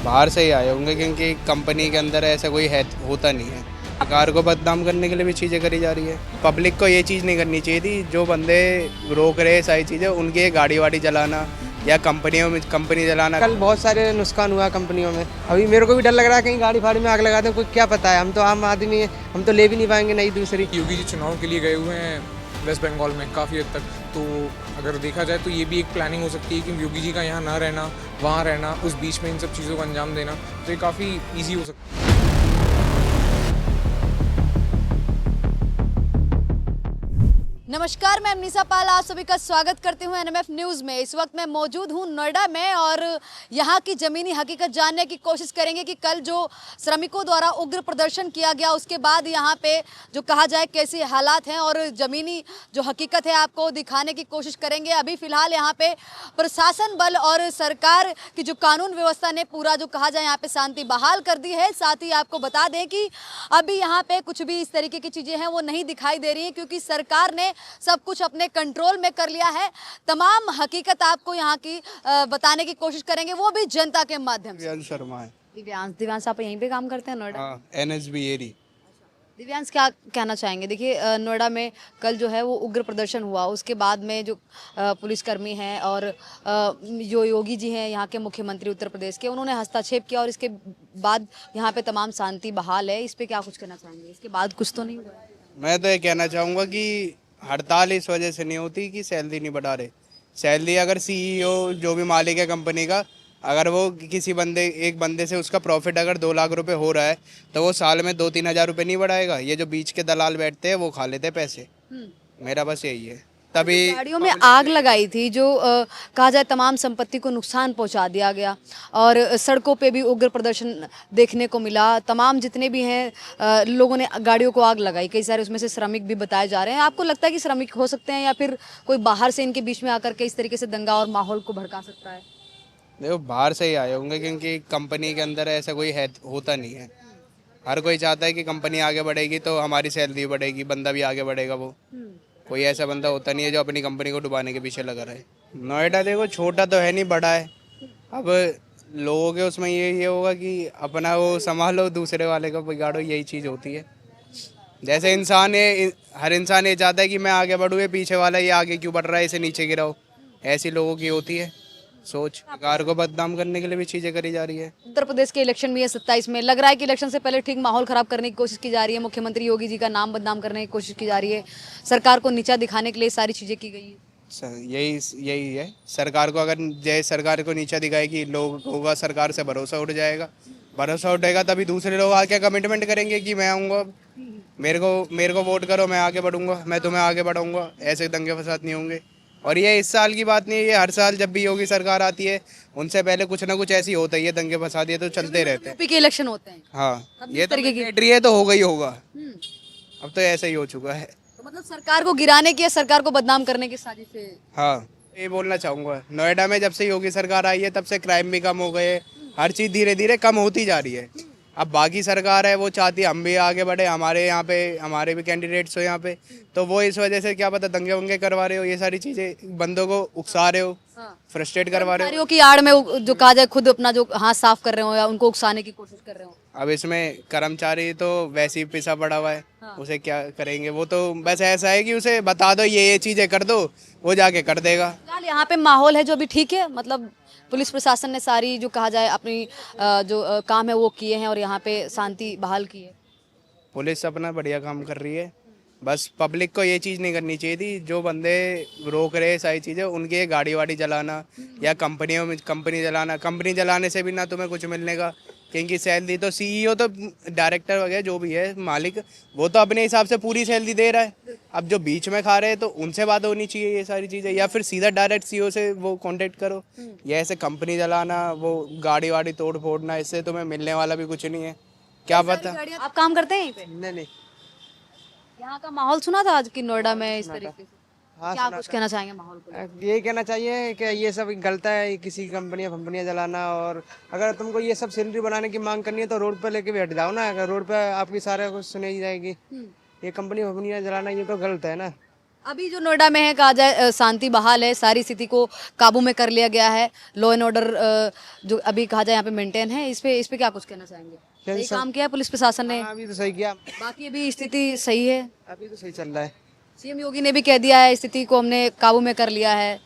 बाहर से ही आए होंगे क्योंकि कंपनी के अंदर ऐसा कोई है होता नहीं है। सरकार को बदनाम करने के लिए भी चीज़ें करी जा रही है। पब्लिक को ये चीज़ नहीं करनी चाहिए थी। जो बंदे रोक रहे सारी चीज़ें उनकी ये गाड़ी वाड़ी चलाना या कंपनियों में कंपनी चलाना। कल बहुत सारे नुकसान हुआ कंपनियों में। अभी मेरे को भी डर लग रहा है कहीं गाड़ी फाड़ी में आग लगा दें, कोई क्या पता है। हम तो आम आदमी हैं, हम तो ले भी नहीं पाएंगे नई दूसरी। योगी जी चुनाव के लिए गए हुए हैं वेस्ट बंगाल में काफ़ी हद तक, तो अगर देखा जाए तो ये भी एक प्लानिंग हो सकती है कि योगी जी का यहाँ ना रहना, वहाँ रहना, उस बीच में इन सब चीज़ों को अंजाम देना, तो ये काफ़ी ईजी हो सकता है। नमस्कार, मैं अमनीसा पाल आप सभी का स्वागत करती हूं एनएमएफ न्यूज़ में। इस वक्त मैं मौजूद हूं नोएडा में और यहां की ज़मीनी हकीकत जानने की कोशिश करेंगे कि कल जो श्रमिकों द्वारा उग्र प्रदर्शन किया गया उसके बाद यहां पे जो कहा जाए कैसे हालात हैं और ज़मीनी जो हकीकत है आपको दिखाने की कोशिश करेंगे। अभी फ़िलहाल यहाँ पे प्रशासन बल और सरकार की जो कानून व्यवस्था ने पूरा जो कहा जाए यहाँ पे शांति बहाल कर दी है। साथ ही आपको बता दें कि अभी यहाँ पे कुछ भी इस तरीके की चीज़ें हैं वो नहीं दिखाई दे रही हैं क्योंकि सरकार ने सब कुछ अपने कंट्रोल में कर लिया है। तमाम हकीकत आपको यहाँ की बताने की कोशिश करेंगे, वो भी जनता के माध्यम से। दिव्यांश शर्मा है। दिव्यांश आप यहीं पे काम करते हैं नोएडा? हाँ, NSB एरी। दिव्यांश क्या कहना चाहेंगे? देखिए नोएडा में कल जो है वो उग्र प्रदर्शन हुआ, उसके बाद में जो पुलिसकर्मी हैं और जो योगी जी हैं यहाँ के मुख्यमंत्री उत्तर प्रदेश के, उन्होंने हस्तक्षेप किया और इसके बाद यहाँ पे तमाम शांति बहाल है। इस पे क्या कुछ कहना चाहेंगे? इसके बाद कुछ तो नहीं हुआ? मैं तो ये कहना चाहूँगा कि हड़ताल इस वजह से नहीं होती कि सैलरी नहीं बढ़ा रहे। सैलरी अगर CEO जो भी मालिक है कंपनी का, अगर वो किसी एक बंदे से उसका प्रॉफिट अगर 2 लाख रुपए हो रहा है तो वो साल में 2-3 हज़ार रुपये नहीं बढ़ाएगा। ये जो बीच के दलाल बैठते हैं वो खा लेते हैं पैसे। मेरा बस यही है। तभी गाड़ियों में आग लगाई थी जो कहा जाए तमाम संपत्ति को नुकसान पहुंचा दिया गया और सड़कों पे भी उग्र प्रदर्शन देखने को मिला। तमाम जितने भी हैं लोगों ने गाड़ियों को आग लगाई, कई सारे उसमें से श्रमिक भी बताए जा रहे हैं। आपको लगता है कि श्रमिक हो सकते हैं या फिर कोई बाहर से इनके बीच में आकर के इस तरीके से दंगा और माहौल को भड़का सकता है? देखो, बाहर से ही आए होंगे क्योंकि कंपनी के अंदर ऐसा कोई है होता नहीं है। हर कोई चाहता है कि कंपनी आगे बढ़ेगी तो हमारी सैलरी बढ़ेगी, बंदा भी आगे बढ़ेगा। वो कोई ऐसा बंदा होता नहीं है जो अपनी कंपनी को डुबाने के पीछे लगा रहे। नोएडा देखो छोटा तो है नहीं, बड़ा है। अब लोगों के उसमें ये होगा कि अपना वो संभालो, दूसरे वाले को बिगाड़ो, यही चीज़ होती है। जैसे हर इंसान ये चाहता है कि मैं आगे बढ़ूँ, ये पीछे वाला ये आगे क्यों बढ़ रहा है, इसे नीचे गिराओ। ऐसी लोगों की होती है सोच। सरकार को बदनाम करने के लिए भी चीज़ें करी जा रही है। उत्तर प्रदेश के इलेक्शन भी है 27 में। लग रहा है कि इलेक्शन से पहले ठीक माहौल खराब करने की कोशिश की जा रही है। मुख्यमंत्री योगी जी का नाम बदनाम करने की कोशिश की जा रही है। सरकार को नीचा दिखाने के लिए सारी चीज़ें की गई है। यही है। सरकार को अगर जय सरकार को नीचा दिखाएगी, लोगों का सरकार से भरोसा उठ जाएगा। भरोसा उठेगा तभी दूसरे लोग आके कमिटमेंट करेंगे कि मैं आऊँगा, मेरे को वोट करो, मैं आगे बढ़ूंगा, मैं तुम्हें आगे बढ़ाऊंगा। ऐसे दंगे फसाद नहीं होंगे। और ये इस साल की बात नहीं है, ये हर साल जब भी योगी सरकार आती है उनसे पहले कुछ ना कुछ ऐसी होता ही है। दंगे फसाद ये तो चलते रहते हैं। यूपी के इलेक्शन होते हैं। हाँ, ये तो मैंडेटरी है, तो होगा ही होगा। अब तो ऐसा ही हो चुका है। तो मतलब सरकार को गिराने की, सरकार को बदनाम करने की साजिश है। हाँ, ये बोलना चाहूँगा, नोएडा में जब से योगी सरकार आई है तब से क्राइम भी कम हो गए। हर चीज़ धीरे धीरे कम होती जा रही है। अब बाकी सरकार है वो चाहती है हम भी आगे बढ़े, हमारे यहाँ पे हमारे भी कैंडिडेट्स हो यहाँ पे, तो वो इस वजह से क्या पता दंगे वंगे करवा रहे हो, ये सारी चीज़ें बंदों को उकसा रहे हो, फ्रस्ट्रेट करवा रहे हो। की आड़ में जो कहा जाए खुद अपना जो हाथ साफ कर रहे हो या उनको उकसाने की कोशिश कर रहे हो। अब इसमें कर्मचारी तो वैसे ही पिसा पड़ा हुआ है। उसे क्या करेंगे? वो तो बस ऐसा है कि उसे बता दो ये चीज़ें कर दो, वो जाके कर देगा। फिलहाल यहाँ पे माहौल है जो अभी ठीक है, मतलब पुलिस प्रशासन ने सारी जो कहा जाए अपनी जो काम है वो किए हैं और यहाँ पे शांति बहाल की है। पुलिस अपना बढ़िया काम कर रही है। बस पब्लिक को ये चीज़ नहीं करनी चाहिए थी। जो बंदे रोक रहे सारी चीज़ें उनकी ये गाड़ी वाड़ी चलाना या कंपनियों में कंपनी चलाना। कंपनी चलाने से भी ना तुम्हें कुछ मिलने का, क्योंकि सैलरी तो CEO तो डायरेक्टर वगैरह जो भी है मालिक, वो तो अपने हिसाब से पूरी सैलरी दे रहा है। अब जो बीच में खा रहे हैं तो उनसे बात होनी चाहिए ये सारी चीज़ें, या फिर सीधा डायरेक्ट CEO से वो कांटेक्ट करो। ये ऐसे कंपनी चलाना, वो गाड़ी वाड़ी तोड़ फोड़ना, इससे तुम्हें मिलने वाला भी कुछ नहीं है। क्या पता। आप काम करते हैं यहीं पे? नहीं। यहाँ का माहौल सुना था आज की नोएडा में इस तरीके से? हाँ, क्या कुछ कहना चाहेंगे माहौल को? यही कहना चाहिए कि ये सब गलत है, किसी कंपनियां जलाना। और अगर तुमको ये सब सैलरी बनाने की मांग करनी है तो रोड पे लेके बैठ जाओ ना। अगर रोड पे आपकी सारे कुछ सुनी जाएगी। ये कंपनियां जलाना ये तो गलत है ना। अभी जो नोएडा में है कहा जाए शांति बहाल है, सारी स्थिति को काबू में कर लिया गया है, लॉ एंड ऑर्डर जो अभी कहा जाए यहाँ पे मेंटेन है, इस पे क्या कुछ कहना चाहेंगे? सही काम किया पुलिस प्रशासन ने, हाँ, अभी तो सही किया, बाकी अभी स्थिति सही है। अभी तो सही चल रहा है। सीएम योगी ने भी कह दिया है स्थिति को हमने काबू में कर लिया है,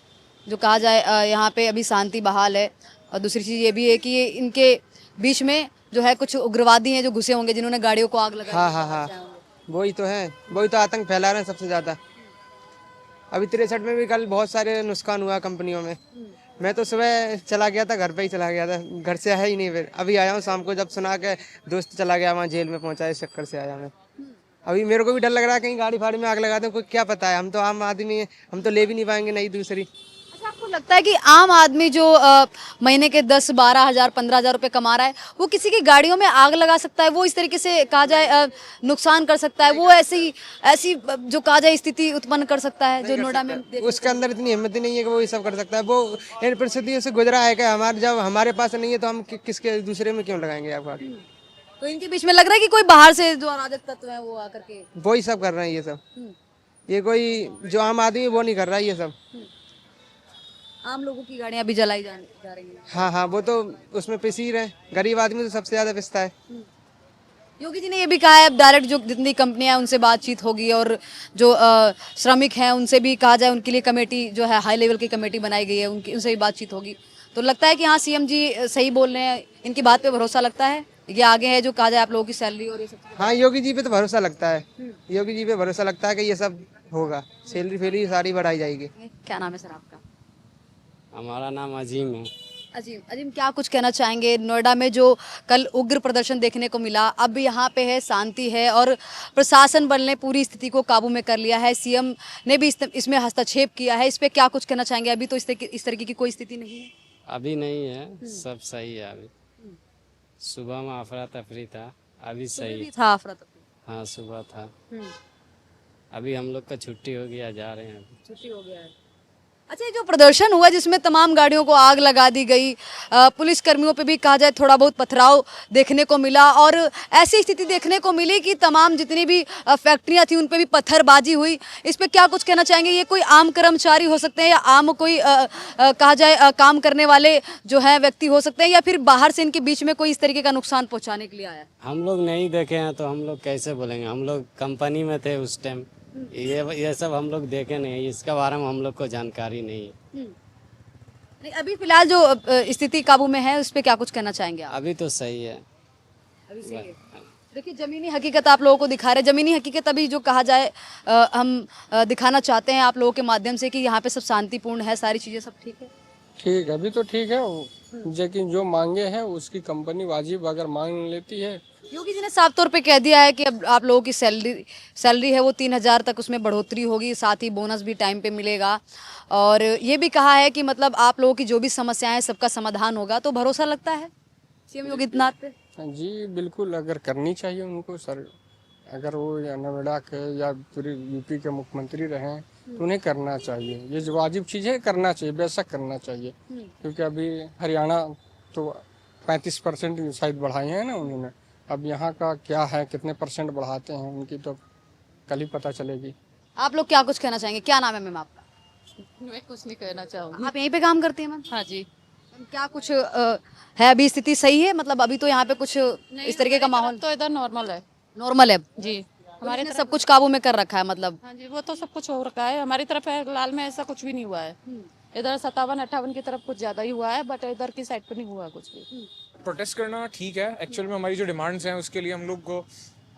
जो कहा जाए यहाँ पे अभी शांति बहाल है। और दूसरी चीज़ ये भी है कि ये इनके बीच में जो है कुछ उग्रवादी हैं जो घुसे होंगे, जिन्होंने गाड़ियों को आग लगा हाँ हाँ हाँ, वही तो है, वही तो आतंक फैला रहे हैं सबसे ज़्यादा। अभी 63 में भी कल बहुत सारे नुकसान हुआ कंपनियों में। मैं तो सुबह चला गया था, घर पे ही चला गया था, घर से आया ही नहीं, फिर अभी आया हूँ शाम को, जब सुना के दोस्त चला गया वहाँ जेल में पहुँचा, इस चक्कर से आया मैं। अभी मेरे को भी डर लग रहा है कहीं गाड़ी फाड़ी में आग लगा दें, कोई क्या पता है, हम तो आम आदमी हैं, हम तो ले भी नहीं पाएंगे नई दूसरी। अच्छा, आपको लगता है कि आम आदमी जो महीने के 10-12 हज़ार 15 हज़ार रुपये कमा रहा है, वो किसी की गाड़ियों में आग लगा सकता है, वो इस तरीके से कहा जाए नुकसान कर सकता है, वो ऐसी ऐसी जो कहा जाए स्थिति उत्पन्न कर सकता है जो नोएडा में उसके अंदर इतनी हिम्मत ही नहीं है कि वो ये सब कर सकता है। वो इन परिस्थितियों से गुजरा है कि हमारे, जब हमारे पास नहीं है तो हम किसके दूसरे में क्यों लगाएंगे आप गाड़ी। तो इनके बीच में लग रहा है कि कोई बाहर से जो अराजक तत्व है वो आकर के वो ही सब कर रहे हैं ये सब। ये कोई जो आम आदमी है वो नहीं कर रहा है ये सब। आम लोगों की गाड़ियां भी जलाई जा रही हैं। हाँ हाँ, वो तो उसमें पिस ही रहे, गरीब आदमी तो सबसे ज्यादा पिसता है। योगी जी ने ये भी कहा है अब डायरेक्ट जो जितनी कंपनियां हैं उनसे बातचीत होगी, और जो श्रमिक हैं उनसे भी कहा जाए उनके लिए कमेटी जो है हाई लेवल की कमेटी बनाई गई है, उनकी उनसे भी बातचीत होगी। तो लगता है कि हाँ सीएम जी सही बोल रहे हैं, इनकी बात पे भरोसा लगता है, ये आगे है जो कहा जाए आप लोगों की सैलरी और ये सब। हाँ, योगी जी पे तो भरोसा लगता है, योगी जी पे भरोसा लगता है कि ये सब होगा, सैलरी फैलरी सारी बढ़ाई जाएगी। क्या नाम है सर आपका? हमारा नाम अजीम है। अजीम, अजीम क्या कुछ कहना चाहेंगे? नोएडा में जो कल उग्र प्रदर्शन देखने को मिला, अब यहाँ पे है शांति है और प्रशासन बल ने पूरी स्थिति को काबू में कर लिया है, सीएम ने भी इसमें हस्तक्षेप किया है, इस पे क्या कुछ कहना चाहेंगे? अभी तो इस तरीके की कोई स्थिति नहीं है। अभी नहीं है, सब सही है। अभी सुबह में अफरा तफरी था, अभी सही है। था अफरा तफरी? हाँ, सुबह था। अभी हम लोग का छुट्टी हो गया, जा रहे हैं अभी। छुट्टी हो गया है। अच्छा, ये जो प्रदर्शन हुआ जिसमें तमाम गाड़ियों को आग लगा दी गई, पुलिस कर्मियों पे भी कहा जाए थोड़ा बहुत पथराव देखने को मिला, और ऐसी स्थिति देखने को मिली कि तमाम जितनी भी फैक्ट्रियां थी उन पे भी पत्थरबाजी हुई, इस पे क्या कुछ कहना चाहेंगे? ये कोई आम कर्मचारी हो सकते हैं या आम कोई कहा जाए काम करने वाले जो है व्यक्ति हो सकते हैं, या फिर बाहर से इनके बीच में कोई इस तरीके का नुकसान पहुँचाने के लिए आया? हम लोग नहीं देखे हैं तो हम लोग कैसे बोलेंगे, हम लोग कंपनी में थे उस टाइम, ये सब हम लोग देखे नहीं, इसके बारे में हम लोग को जानकारी नहीं है। नहीं, अभी फिलहाल जो स्थिति काबू में है उस पे क्या कुछ कहना चाहेंगे आप? अभी तो सही है। अभी सही है। देखिए, जमीनी हकीकत आप लोगों को दिखा रहे हैं, जमीनी हकीकत अभी जो कहा जाए हम दिखाना चाहते हैं आप लोगों के माध्यम से कि यहाँ पे सब शांतिपूर्ण है, सारी चीजें सब ठीक है। ठीक, अभी तो ठीक है, लेकिन जो मांगे हैं उसकी कंपनी वाजिब अगर मांग लेती है। योगी जी ने साफ तौर पे कह दिया है कि अब आप लोगों की सैलरी है वो 3,000 तक उसमें बढ़ोतरी होगी, साथ ही बोनस भी टाइम पे मिलेगा, और ये भी कहा है कि मतलब आप लोगों की जो भी समस्याएं हैं सबका समाधान होगा। तो भरोसा लगता है सीएम योगी आदित्यनाथ पे? जी बिल्कुल, अगर करनी चाहिए उनको सर, अगर वो या नोएडा के या पूरे यूपी के मुख्यमंत्री रहें तो उन्हें करना चाहिए, ये जो वाजिब चीज़ है करना चाहिए, बेशक करना चाहिए। क्योंकि अभी हरियाणा तो 35% शायद बढ़ाए हैं ना उन्होंने, अब यहाँ का क्या है, कितने परसेंट बढ़ाते हैं उनकी तो कल ही पता चलेगी। आप लोग क्या कुछ कहना चाहेंगे? क्या नाम है मैम आपका? मैं कुछ नहीं कहना चाहूँगी। आप यहीं पे काम करती हैं मैम? हाँ जी। मैम, क्या कुछ है अभी स्थिति सही है? मतलब अभी तो यहाँ पे कुछ इस तरीके का माहौल तो इधर नॉर्मल है नॉर्मल है जी। हमारे ने सब कुछ काबू में कर रखा है मतलब? हाँ जी, वो तो सब कुछ हो रखा है। हमारी तरफ फिलहाल में ऐसा कुछ भी नहीं हुआ है। इधर 57-58 की तरफ कुछ ज्यादा ही हुआ है, बट इधर की साइड पे नहीं हुआ कुछ भी। प्रोटेस्ट करना ठीक है, एक्चुअल में हमारी जो डिमांड्स हैं उसके लिए हम लोग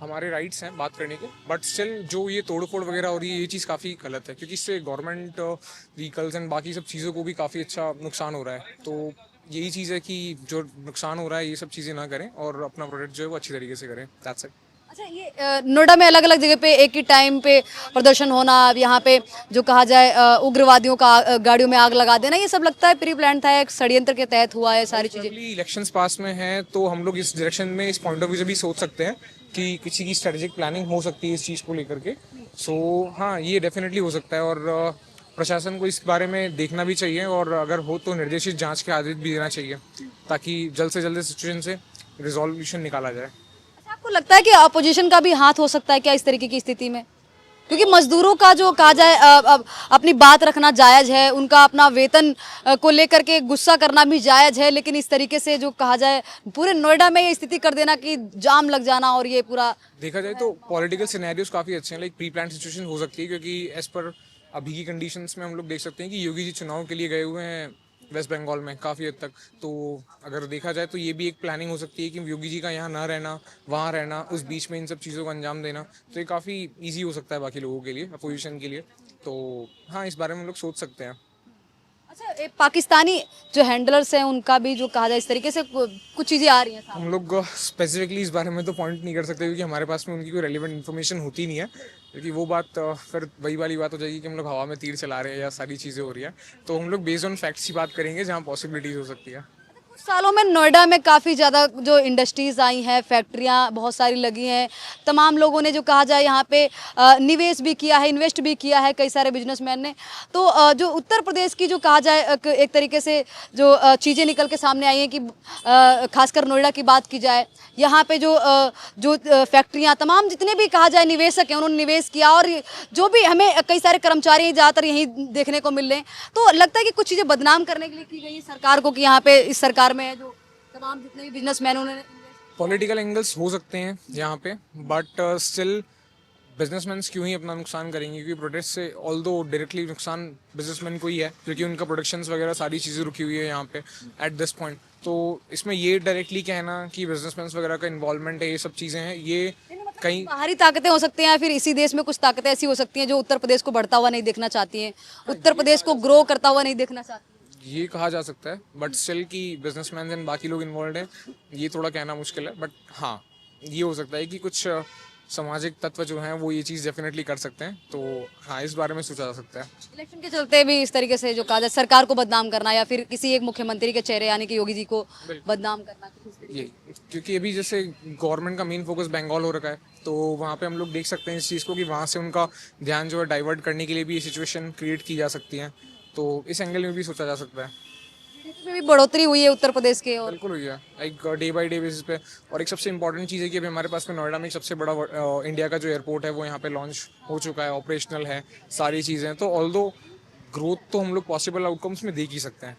हमारे राइट्स हैं बात करने के, बट स्टिल जो ये तोड़फोड़ वगैरह हो रही है ये चीज़ काफ़ी गलत है, क्योंकि इससे गवर्नमेंट व्हीकल्स एंड बाकी सब चीज़ों को भी काफ़ी अच्छा नुकसान हो रहा है। तो यही चीज़ है कि जो नुकसान हो रहा है ये सब चीज़ें ना करें और अपना प्रोटेस्ट जो है वो अच्छी तरीके से करें। That's it. अच्छा, ये नोएडा में अलग अलग जगह पे एक ही टाइम पे प्रदर्शन होना, अब यहाँ पे जो कहा जाए उग्रवादियों का गाड़ियों में आग लगा देना, ये सब लगता है प्री प्लान था, एक षड्यंत्र के तहत हुआ है सारी चीजें? इलेक्शंस पास में हैं तो हम लोग इस डायरेक्शन में, इस पॉइंट ऑफ व्यू से भी सोच सकते हैं कि किसी की स्ट्रेटेजिक प्लानिंग हो सकती है इस चीज़ को लेकर के। सो हाँ, ये डेफिनेटली हो सकता है और प्रशासन को इस बारे में देखना भी चाहिए और अगर हो तो निर्देशित जांच के आदेश भी देना चाहिए ताकि जल्द से जल्द सिचुएशन से रिजोल्यूशन निकाला जाए। अच्छा, आपको लगता है कि अपोजिशन का भी हाथ हो सकता है क्या इस तरीके की स्थिति में? क्योंकि मजदूरों का जो कहा जाए अपनी बात रखना जायज़ है, उनका अपना वेतन को लेकर के गुस्सा करना भी जायज़ है, लेकिन इस तरीके से जो कहा जाए पूरे नोएडा में ये स्थिति कर देना कि जाम लग जाना और ये पूरा देखा जाए तो पॉलिटिकल सिनेरियोज काफ़ी अच्छे हैं, लाइक प्री प्लान सिचुएशन हो सकती है, क्योंकि एज पर अभी की कंडीशंस में हम लोग देख सकते हैं कि योगी जी चुनाव के लिए गए हुए हैं वेस्ट बंगाल में काफ़ी हद तक। तो अगर देखा जाए तो ये भी एक प्लानिंग हो सकती है कि योगी जी का यहाँ ना रहना, वहाँ रहना, उस बीच में इन सब चीज़ों को अंजाम देना, तो ये काफ़ी ईजी हो सकता है बाकी लोगों के लिए, अपोजिशन के लिए। तो हाँ, इस बारे में हम लोग सोच सकते हैं। अच्छा, एक पाकिस्तानी जो हैंडलर्स हैं उनका भी जो कहा जाए इस तरीके से कुछ चीज़ें आ रही हैं सामने। हम लोग स्पेसिफिकली इस बारे में तो पॉइंट नहीं कर सकते, क्योंकि हमारे पास में उनकी कोई रेलिवेंट इन्फॉर्मेशन होती नहीं है, क्योंकि वो बात फिर वही वाली बात हो जाएगी कि हम लोग हवा में तीर चला रहे हैं या सारी चीज़ें हो रही हैं। तो हम लोग बेस्ड ऑन फैक्ट्स की बात करेंगे जहाँ पॉसिबिलिटीज़ हो सकती है। कुछ सालों में नोएडा में काफ़ी ज़्यादा जो इंडस्ट्रीज़ आई हैं, फैक्ट्रियाँ बहुत सारी लगी हैं, तमाम लोगों ने जो कहा जाए यहाँ पे निवेश भी किया है, इन्वेस्ट भी किया है कई सारे बिजनेसमैन ने। तो जो उत्तर प्रदेश की जो कहा जाए एक तरीके से जो चीज़ें निकल के सामने आई हैं कि खासकर नोएडा की बात की जाए, यहाँ पे जो फैक्ट्रियाँ तमाम जितने भी कहा जाए निवेशक हैं उन्होंने निवेश किया, और जो भी हमें कई सारे कर्मचारी ज़्यादातर यहीं देखने को मिल रहे हैं। तो लगता है कि कुछ चीज़ें बदनाम करने के लिए की गई है सरकार को कि यहाँ पे इस सरकार में है जो तमाम जितने भी बिजनेसमैन उन्होंने पॉलिटिकल एंगल्स हो सकते हैं यहाँ पे, बट स्टिल बिजनेसमैन क्यों ही अपना नुकसान करेंगे, क्योंकि प्रोटेस्ट से ऑल दो डायरेक्टली नुकसान बिजनेसमैन को ही है, क्योंकि उनका प्रोडक्शंस वगैरह सारी चीज़ें रुकी हुई है यहाँ पे एट दिस पॉइंट। तो इसमें ये डायरेक्टली कहना कि बिजनेसमैन वगैरह का इन्वॉल्वमेंट है, ये सब चीज़ें हैं, ये कहीं बाहरी ताकतें हो सकती हैं या फिर इसी देश में कुछ ताकतें ऐसी हो सकती हैं जो उत्तर प्रदेश को बढ़ता हुआ नहीं देखना चाहती हैं, उत्तर प्रदेश को ग्रो करता हुआ नहीं देखना चाहती। ये कहा जा सकता है, बट स्टिल कि बिजनेसमैन एंड बाकी लोग इन्वॉल्व हैं, ये थोड़ा कहना मुश्किल है। बट हाँ, ये हो सकता है कि कुछ सामाजिक तत्व जो हैं वो ये चीज़ डेफिनेटली कर सकते हैं। तो हाँ, इस बारे में सोचा जा सकता है। इलेक्शन के चलते भी इस तरीके से जो कहा जाए सरकार को बदनाम करना या फिर किसी एक मुख्यमंत्री के चेहरे यानी कि योगी जी को बदनाम करना, ये क्योंकि अभी जैसे गवर्नमेंट का मेन फोकस बंगाल हो रखा है, तो वहाँ पे हम लोग देख सकते हैं इस चीज़ को कि वहाँ से उनका ध्यान जो है डाइवर्ट करने के लिए भी ये सिचुएशन क्रिएट की जा सकती है। तो इस एंगल में भी सोचा जा सकता है। में भी बढ़ोतरी हुई है उत्तर प्रदेश के, और बिल्कुल हुई है, एक डे बाय डे बेसिस पे। और एक सबसे इंपॉर्टेंट चीज़ है कि अभी हमारे पास में नोएडा में एक सबसे बड़ा इंडिया का जो एयरपोर्ट है वो यहाँ पे लॉन्च हो चुका है, ऑपरेशनल है, सारी चीज़ें। तो ऑल्दो ग्रोथ तो हम लोग पॉसिबल आउटकम्स में देख ही सकते हैं।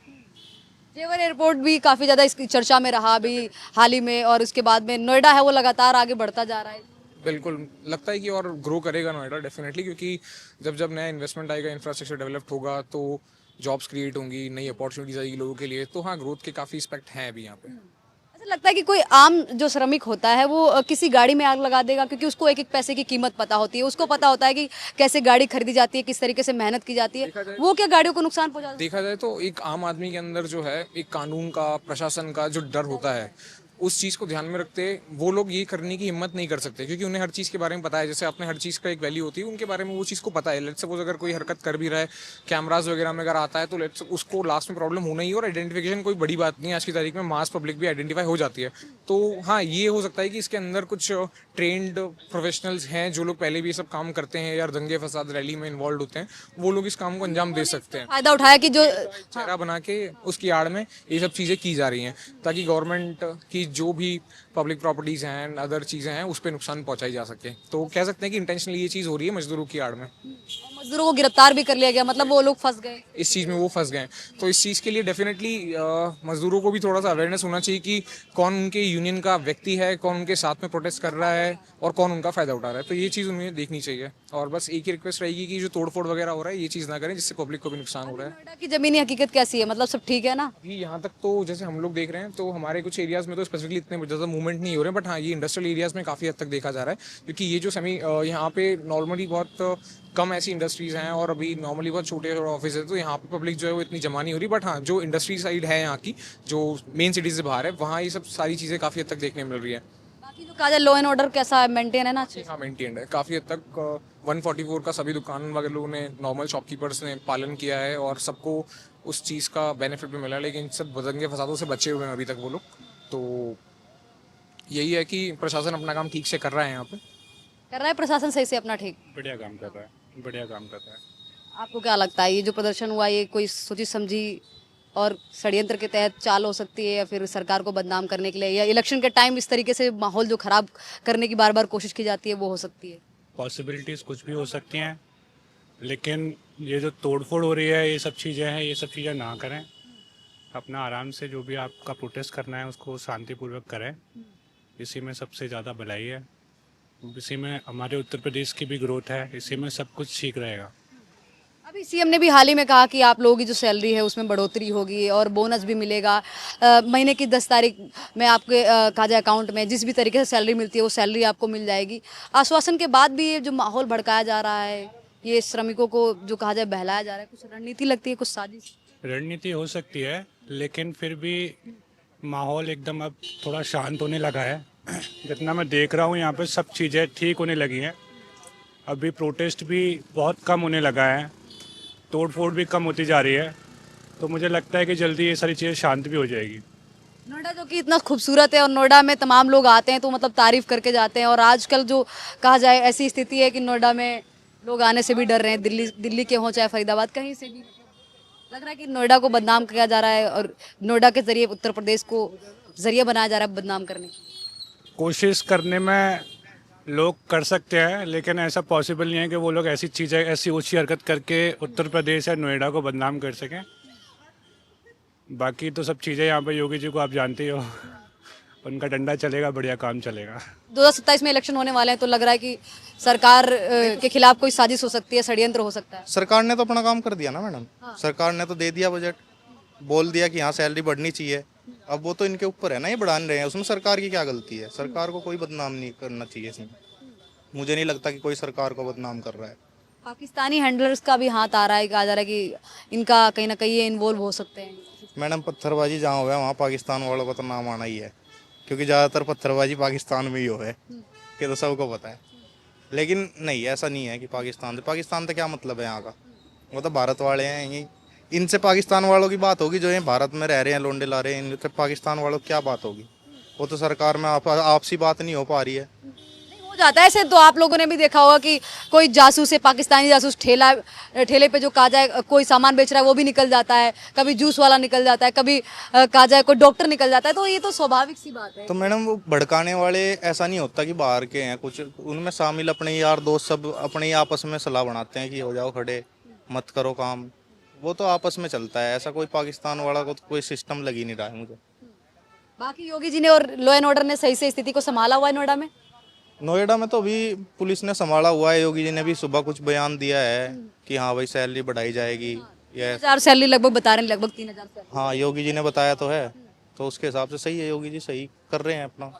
जेवर एयरपोर्ट भी काफ़ी ज़्यादा इसकी चर्चा में रहा अभी हाल ही में, और उसके बाद में नोएडा है वो लगातार आगे बढ़ता जा रहा है। बिल्कुल लगता है कि और ग्रो करेगा नोएडा डेफिनेटली, क्योंकि जब नया इन्वेस्टमेंट आएगा, इंफ्रास्ट्रक्चर डेवलप होगा, तो जॉब्स क्रिएट होंगी, नई अपॉर्चुनिटीज आएगी लोगों के लिए। तो हाँ, ग्रोथ के काफ़ी एस्पेक्ट हैं अभी यहाँ पे। ऐसा लगता है कि कोई आम जो श्रमिक होता है वो किसी गाड़ी में आग लगा देगा, क्योंकि उसको एक एक पैसे की कीमत पता होती है, उसको पता होता है कि कैसे गाड़ी खरीदी जाती है, किस तरीके से मेहनत की जाती है, वो क्या गाड़ियों को नुकसान पहुंचा। देखा जाए तो एक आम आदमी के अंदर जो है एक कानून का, प्रशासन का जो डर होता है, उस चीज़ को ध्यान में रखते वो लोग ये करने की हिम्मत नहीं कर सकते, क्योंकि उन्हें हर चीज़ के बारे में पता है। जैसे आपने हर चीज़ का एक वैल्यू होती है, उनके बारे में वो चीज़ को पता है। लेट्स सपोज अगर कोई हरकत कर भी रहा है, कैमराज वगैरह में अगर आता है, तो लेट्स उसको लास्ट में प्रॉब्लम होना ही, और आइडेंटिफिकेशन कोई बड़ी बात नहीं है आज की तारीख में, मास पब्लिक भी आइडेंटिफाई हो जाती है। तो हाँ, ये हो सकता है कि इसके अंदर कुछ ट्रेंड प्रोफेशनल्स हैं जो लोग पहले भी ये सब काम करते हैं या दंगे फसाद रैली में इन्वॉल्व होते हैं, वो लोग इस काम को अंजाम दे सकते हैं। फायदा उठाया कि जो चेहरा बना के उसकी आड़ में ये सब चीज़ें की जा रही हैं, ताकि गवर्नमेंट की जो भी पब्लिक प्रॉपर्टीज़ हैं, अदर चीज़ें हैं, उस पर नुकसान पहुंचाई जा सके। तो कह सकते हैं कि इंटेंशनली ये चीज़ हो रही है मजदूरों की आड़ में। मजदूरों को गिरफ्तार भी कर लिया गया, मतलब वो लोग फंस गए इस चीज़ में, वो फंस गए। तो इस चीज़ के लिए डेफिनेटली मजदूरों को भी थोड़ा सा अवेयरनेस होना चाहिए कि कौन उनके यूनियन का व्यक्ति है, कौन उनके साथ में प्रोटेस्ट कर रहा है और कौन उनका फ़ायदा उठा रहा है। तो ये चीज़ उन्हें देखनी चाहिए, और बस एक ही रिक्वेस्ट रहेगी कि जो तोड़फोड़ वगैरह हो रहा है ये चीज़ ना करें, जिससे पब्लिक को भी नुकसान हो रहा है। नोएडा की जमीनी हकीकत कैसी है, मतलब सब ठीक है ना? अभी यहाँ तक तो जैसे हम लोग देख रहे हैं, तो हमारे कुछ एरियाज़ में तो स्पेसिफिकली इतने ज़्यादा मूवमेंट नहीं हो रहे, बट हाँ, ये इंडस्ट्रियल एरियाज़ में काफ़ी हद तक देखा जा रहा है, क्योंकि ये जो यहाँ पे नॉर्मली बहुत कम ऐसी इंडस्ट्रीज़ हैं, और अभी नॉर्मली बहुत छोटे ऑफिस है, तो यहाँ पे पब्लिक जो है वो इतनी जमा नहीं हो रही। बट हाँ, जो इंडस्ट्री साइड है यहाँ की, जो मेन सिटीज़ से बाहर है, वहाँ ये सब सारी चीज़ें काफ़ी हद तक देखने मिल रही है। बाकी जो कहा जाए लॉ एंड ऑर्डर कैसा मेंटेन है ना? हाँ, मेंटेन्ड है काफ़ी हद तक। 144 का सभी दुकान वगैरह लोगों ने, नॉर्मल शॉपकीपर्स ने पालन किया है, और सबको उस चीज़ का बेनिफिट भी मिला है। लेकिन सब दंगे फसादों से बचे हुए हैं अभी तक वो लोग। तो यही है कि प्रशासन अपना काम ठीक से कर रहा है यहाँ पे। कर रहा है प्रशासन सही से अपना? ठीक, बढ़िया काम कर रहा है, बढ़िया काम कर रहा है। आपको क्या लगता है ये जो प्रदर्शन हुआ, ये कोई सोची समझी और षड्यंत्र के तहत चाल हो सकती है, या फिर सरकार को बदनाम करने के लिए, या इलेक्शन के टाइम इस तरीके से माहौल जो खराब करने की बार बार कोशिश की जाती है वो हो सकती है? पॉसिबिलिटीज़ कुछ भी हो सकती हैं, लेकिन ये जो तोड़फोड़ हो रही है, ये सब चीज़ें हैं, ये सब चीज़ें ना करें। अपना आराम से जो भी आपका प्रोटेस्ट करना है उसको शांतिपूर्वक करें। इसी में सबसे ज़्यादा भलाई है, इसी में हमारे उत्तर प्रदेश की भी ग्रोथ है, इसी में सब कुछ ठीक रहेगा। अभी सीएम ने भी हाल ही में कहा कि आप लोगों की जो सैलरी है उसमें बढ़ोतरी होगी और बोनस भी मिलेगा। महीने की 10 तारीख में आपके कहा जाए अकाउंट में जिस भी तरीके से सैलरी मिलती है वो सैलरी आपको मिल जाएगी। आश्वासन के बाद भी ये जो माहौल भड़काया जा रहा है, ये श्रमिकों को जो कहा जाए बहलाया जा रहा है, कुछ रणनीति लगती है, कुछ साजिश? रणनीति हो सकती है, लेकिन फिर भी माहौल एकदम अब थोड़ा शांत होने लगा है। जितना मैं देख रहा हूँ यहाँ पे सब चीज़ें ठीक होने लगी हैं। अभी प्रोटेस्ट भी बहुत कम होने लगा है, तोड़फोड़ भी कम होती जा रही है, तो मुझे लगता है कि जल्दी ये सारी चीज़ें शांत भी हो जाएगी। नोएडा जो कि इतना खूबसूरत है और नोएडा में तमाम लोग आते हैं तो मतलब तारीफ करके जाते हैं, और आजकल जो कहा जाए ऐसी स्थिति है कि नोएडा में लोग आने से भी डर रहे हैं। दिल्ली के हों चाहे फरीदाबाद, कहीं से भी लग रहा है कि नोएडा को बदनाम किया जा रहा है और नोएडा के जरिए उत्तर प्रदेश को जरिए बनाया जा रहा है बदनाम करने की। कोशिश करने में लोग कर सकते हैं, लेकिन ऐसा पॉसिबल नहीं है कि वो लोग ऐसी चीज़ें, ऐसी ऊंची हरकत करके उत्तर प्रदेश या नोएडा को बदनाम कर सकें। बाकी तो सब चीज़ें यहाँ पे योगी जी को आप जानते ही हो, उनका डंडा चलेगा, बढ़िया काम चलेगा। 2027 में इलेक्शन होने वाले हैं तो लग रहा है कि सरकार के खिलाफ कोई साजिश हो सकती है, षड्यंत्र हो सकता है। सरकार ने तो अपना काम कर दिया ना मैडम। सरकार ने तो दे दिया बजट, बोल दिया कि हाँ सैलरी बढ़नी चाहिए। अब वो तो इनके ऊपर है ना, ये बढ़ा नहीं रहे हैं, उसमें सरकार की क्या गलती है? सरकार को कोई बदनाम नहीं करना चाहिए इसमें। मुझे नहीं लगता कि कोई सरकार को बदनाम कर रहा है। पाकिस्तानी हैंडलर्स का भी हाथ आ रहा है, कहा जा रहा है कि इनका कहीं ना कहीं ये इन्वॉल्व हो सकते हैं। मैडम पत्थरबाजी जहाँ हुआ है वहाँ पाकिस्तान वालों का तो नाम आना ही है, क्योंकि ज़्यादातर पत्थरबाजी पाकिस्तान में ही हो है, ये तो सबको पता है। लेकिन नहीं, ऐसा नहीं है कि पाकिस्तान से क्या मतलब है यहाँ का? वो तो भारत वाले हैं। यही इनसे पाकिस्तान वालों की बात होगी जो ये भारत में रह रहे हैं, लोंडे ला रहे हैं, इनसे पाकिस्तान वालों की क्या बात होगी? वो तो सरकार में आपसी बात नहीं हो पा रही है। हो जाता है ऐसे। तो आप लोगों ने भी देखा होगा कि कोई जासूस है, पाकिस्तानी जासूस, ठेले पे जो कहा जाए कोई सामान बेच रहा है वो भी निकल जाता है, कभी जूस वाला निकल जाता है, कभी कहा जाए कोई डॉक्टर निकल जाता है। तो ये तो स्वाभाविक सी बात है। तो मैडम वो भड़काने वाले ऐसा नहीं होता कि बाहर के हैं, कुछ उनमें शामिल अपने यार दोस्त सब अपने ही आपस में सलाह बनाते हैं कि हो जाओ खड़े, मत करो काम। वो तो आपस में चलता है, ऐसा कोई पाकिस्तान वाला को तो कोई सिस्टम लग ही नहीं रहा है मुझे। बाकी योगी जी ने और लॉ एंड ऑर्डर ने सही से स्थिति को संभाला हुआ है नोएडा में। नोएडा में तो अभी पुलिस ने संभाला हुआ है। योगी जी ने भी सुबह कुछ बयान दिया है कि हाँ भाई सैलरी बढ़ाई जाएगी। 3000 सैलरी लगभग बता रहे हैं, लगभग 3000 सैलरी। हाँ योगी जी ने बताया तो है, तो उसके हिसाब से सही है, योगी जी सही कर रहे हैं अपना।